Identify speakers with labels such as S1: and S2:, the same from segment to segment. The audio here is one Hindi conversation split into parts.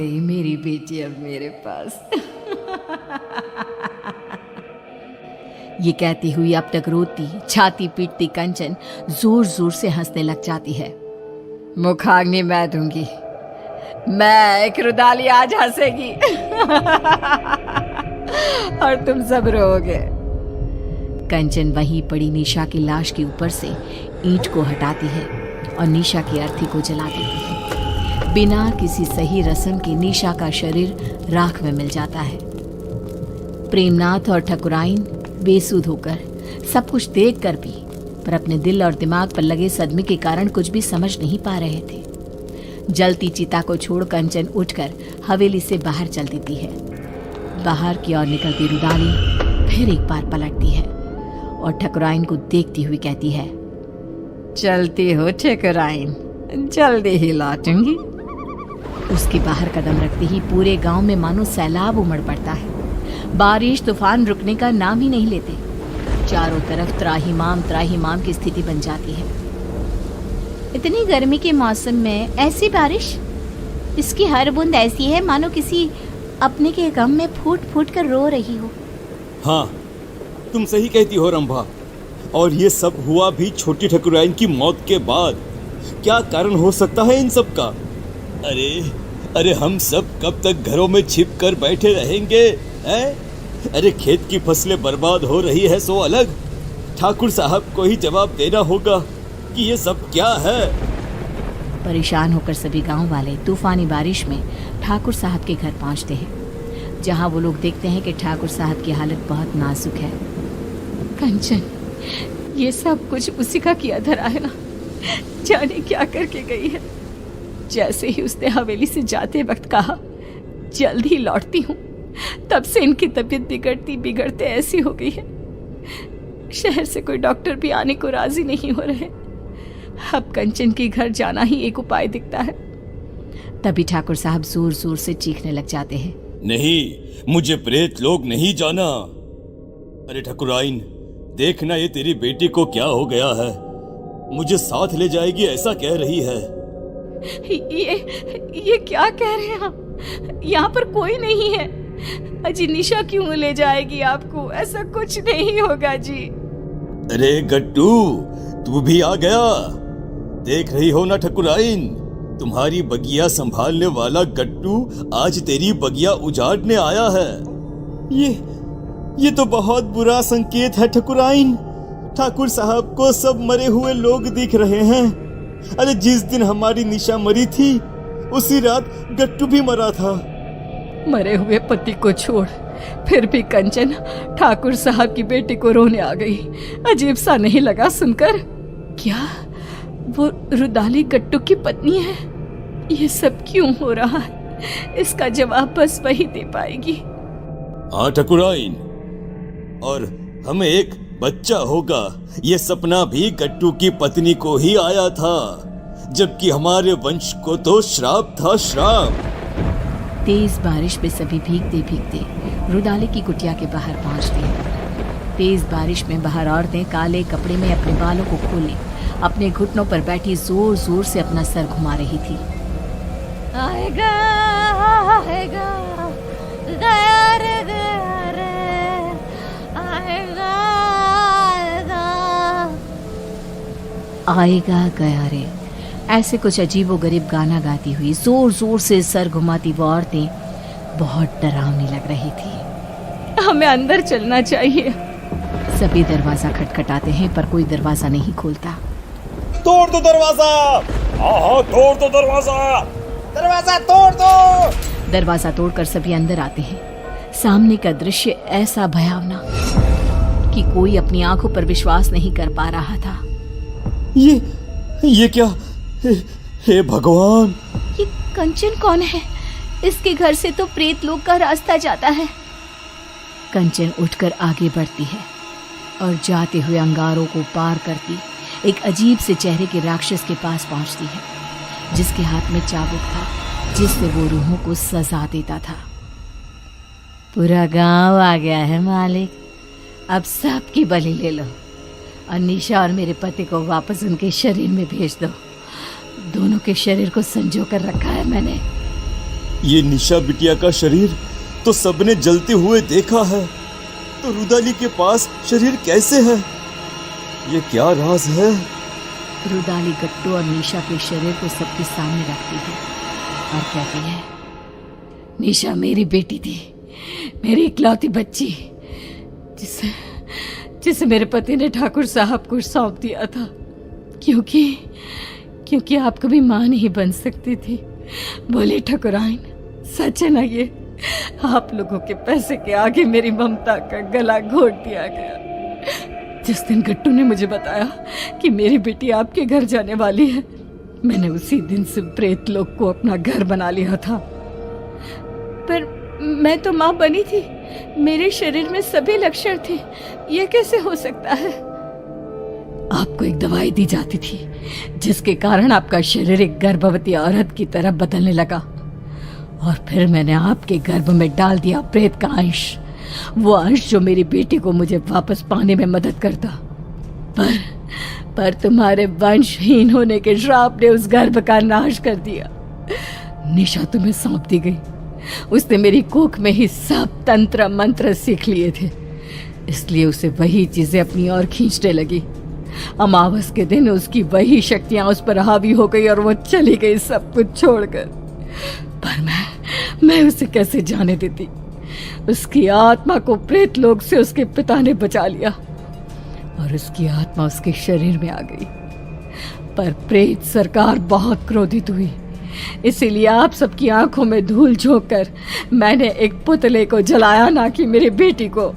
S1: मेरी बेटी अब मेरे पास। ये कहती हुई अब तक रोती छाती पीटती कंचन जोर जोर से हंसने लग जाती है। मुखाग्नि मैं दूंगी, मैं एक रुदाली आज हंसेगी और तुम सब रोओगे। कंचन वहीं पड़ी निशा की लाश के ऊपर से ईंट को हटाती है और निशा की अर्थी को जला देती है। बिना किसी सही रस्म के निशा का शरीर राख में मिल जाता है। प्रेमनाथ और ठकुराइन बेसुध होकर सब कुछ देख कर भी पर अपने दिल और दिमाग पर लगे सदमे के कारण कुछ भी समझ नहीं पा रहे थे। जलती चिता को छोड़ कंचन उठकर हवेली से बाहर चल देती है। बाहर की ओर निकलती रुदाली फिर एक बार पलटती है और ठकुराइन को देखती हुई कहती है, चलती हो ठकुराइन, जल्दी ही लौटूंगी। उसके बाहर कदम रखते ही पूरे गांव में मानो सैलाब उमड़ पड़ता है। बारिश तूफान रुकने का नाम ही नहीं लेते। चारों तरफ त्राहिमाम की स्थिति बन जाती है। इतनी गर्मी के मौसम में ऐसी बारिश, इसकी हर बूंद ऐसी है मानो किसी अपने के गम में फूट फूट कर रो रही हो।
S2: हाँ, तुम सही कहती हो रंभा। और ये सब हुआ भी छोटी ठकुराइन की मौत के बाद। क्या कारण हो सकता है इन सब का? अरे हम सब कब तक घरों में छिप कर बैठे रहेंगे हैं? अरे खेत की फसलें बर्बाद हो रही है सो अलग, ठाकुर साहब को ही जवाब देना होगा कि ये सब क्या है।
S1: परेशान होकर सभी गांव वाले तूफानी बारिश में ठाकुर साहब के घर पहुंचते हैं, जहां वो लोग देखते हैं कि ठाकुर साहब की हालत बहुत नाजुक है। कंचन, ये सब कुछ उसी का किया धरा है ना, जाने क्या करके गई है। जैसे ही उसने हवेली से जाते वक्त कहा जल्द ही लौटती हूँ, तब से इनकी तबीयत बिगड़ते ऐसी हो गई है। शहर से कोई डॉक्टर भी आने को राजी नहीं हो रहे। अब कंचन के घर जाना ही एक उपाय दिखता है। तभी ठाकुर साहब जोर जोर से चीखने लग जाते हैं,
S2: नहीं, मुझे प्रेत लोग नहीं जाना। अरे ठकुराइन, देखना ये तेरी बेटी को क्या हो गया है। मुझे साथ ले जाएगी ऐसा कह रही है।
S1: ये क्या कह रहे हैं आप? यहाँ पर कोई नहीं है। अजी निशा क्यों ले जाएगी आपको? ऐसा कुछ नहीं होगा जी।
S2: अरे गट्टू, तू भी आ गया। देख रही हो ना ठकुराइन, तुम्हारी बगिया संभालने वाला गट्टू आज तेरी बगिया उजाड़ने आया है। ये तो बहुत बुरा संकेत है ठकुराइन। ठाकुर साहब को सब मरे हुए लोग दिख रहे हैं। अरे जिस दिन हमारी निशा मरी थी उसी रात गट्टू भी मरा था।
S1: मरे हुए पति को छोड़ फिर भी कंचन ठाकुर साहब की बेटी को रोने आ गई। अजीब सा नहीं लगा सुनकर? क्या वो रुदाली गट्टू की पत्नी है? ये सब क्यों हो रहा है? इसका जवाब बस वही दे पाएगी।
S2: हाँ ठकुराइन, और हमें एक बच्चा होगा, ये सपना भी गट्टू की पत्नी को ही आया था, जबकि हमारे वंश को तो श्राप था, श्राप।
S1: तेज बारिश में सभी भीगते भीगते रुदाली की कुटिया के बाहर पहुंचते हैं। तेज बारिश में बाहर औरतें काले कपड़े में अपने बालों को खोले अपने घुटनों पर बैठी जोर जोर से अपना सर घुमा रही थी। आएगा आएगा गया रे गया रे, आएगा आएगा गया रे, ऐसे कुछ अजीबोगरीब गाना गाती हुई जोर जोर से सर घुमाती वो औरतें बहुत डरावनी लग रही थी। हमें अंदर चलना चाहिए। सभी दरवाजा खटखटाते हैं पर कोई दरवाजा नहीं खोलता।
S2: तोड़ दो दरवाजा। हाँ, तोड़ दो दरवाजा। दरवाजा तोड़ दो।
S1: दरवाजा तोड़कर सभी अंदर आते हैं। सामने का दृश्य ऐसा भयावना कि कोई अपनी आंखों पर विश्वास नहीं कर पा रहा था।
S2: ये क्या? हे भगवान,
S1: ये कंचन कौन है? इसके घर से तो प्रेत लोग का रास्ता जाता है। कंचन उठकर आगे बढ़ती है और जाते हुए अंगारों को पार करती एक अजीब से चेहरे के राक्षस के पास पहुंचती है, जिसके हाथ में चाबुक था जिससे वो रूहों को सजा देता था। पूरा गांव आ गया है मालिक, अब सबकी बलि ले लो और निशा और मेरे पति को वापस उनके शरीर में भेज दो। दोनों के शरीर को संजो कर रखा है मैंने।
S2: ये निशा बिटिया का शरीर तो सबने जलते हुए देखा है, तो रुदाली के पास शरीर कैसे है? ये क्या राज है?
S1: रुदाली गट्टू और निशा के शरीर को सबके सामने रखती है और कहती है, निशा मेरी बेटी थी, मेरी इकलौती बच्ची, जिसे मेरे पति ने ठाकुर साहब को सौंप दिया था, क्योंकि आप कभी मां नहीं बन सकती थी। बोले ठकुराइन, सच है ना ये? आप लोगों के पैसे के आगे मेरी ममता का गला घोट दिया गया। जिस दिन गट्टू ने मुझे बताया कि मेरी बेटी आपके घर जाने वाली है, मैंने उसी दिन से प्रेत लोक को अपना घर बना लिया था। पर मैं तो मां बनी थी, मेरे शरीर में सभी लक्षण थे, ये कैसे हो सकता है? आपको एक दवाई दी जाती थी जिसके कारण आपका शरीर एक गर्भवती औरत की तरह बदलने लगा, और फिर मैंने आपके गर्भ में डाल दिया प्रेत का अंश, वो अंश जो मेरी बेटी को मुझे वापस पाने में मदद करता। पर तुम्हारे वंशहीन होने के श्राप ने उस गर्भ का नाश कर दिया। निशा तुम्हें सौंप दी गई, उसने मेरी कोख में ही सब तंत्र मंत्र सीख लिए थे, इसलिए उसे वही चीजें अपनी ओर खींचने लगी। अमावस के दिन उसकी वही शक्तियां उस पर हावी हो गई और वो चली गई सब कुछ छोड़कर। पर मैं उसे कैसे जाने देती? उसकी आत्मा को प्रेत लोक से उसके पिता ने बचा लिया और उसकी आत्मा उसके शरीर में आ गई। पर प्रेत सरकार बहुत क्रोधित हुई, इसीलिए आप सबकी आंखों में धूल झोंक कर मैंने एक पुतले को जलाया, ना कि मेरी बेटी को।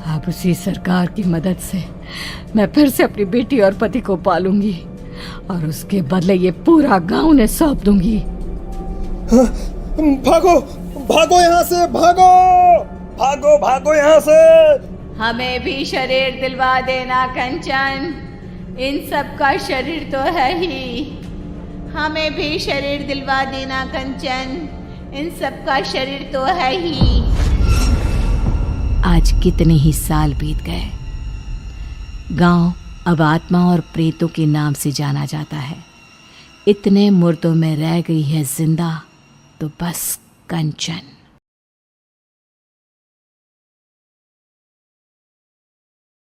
S1: अब उसी सरकार की मदद से मैं फिर से अपनी बेटी और पति को पालूंगी और उसके बदले ये पूरा गांव ने सौंप दूंगी।
S2: भागो भागो यहाँ से, भागो भागो भागो यहाँ से।
S1: हमें भी शरीर दिलवा देना कंचन, इन सब का शरीर तो है ही। हमें भी शरीर दिलवा देना कंचन, इन सब का शरीर तो है ही। आज कितने ही साल बीत गए, गांव अब आत्मा और प्रेतों के नाम से जाना जाता है। इतने मुर्दों में रह गई है जिंदा तो बस कंचन।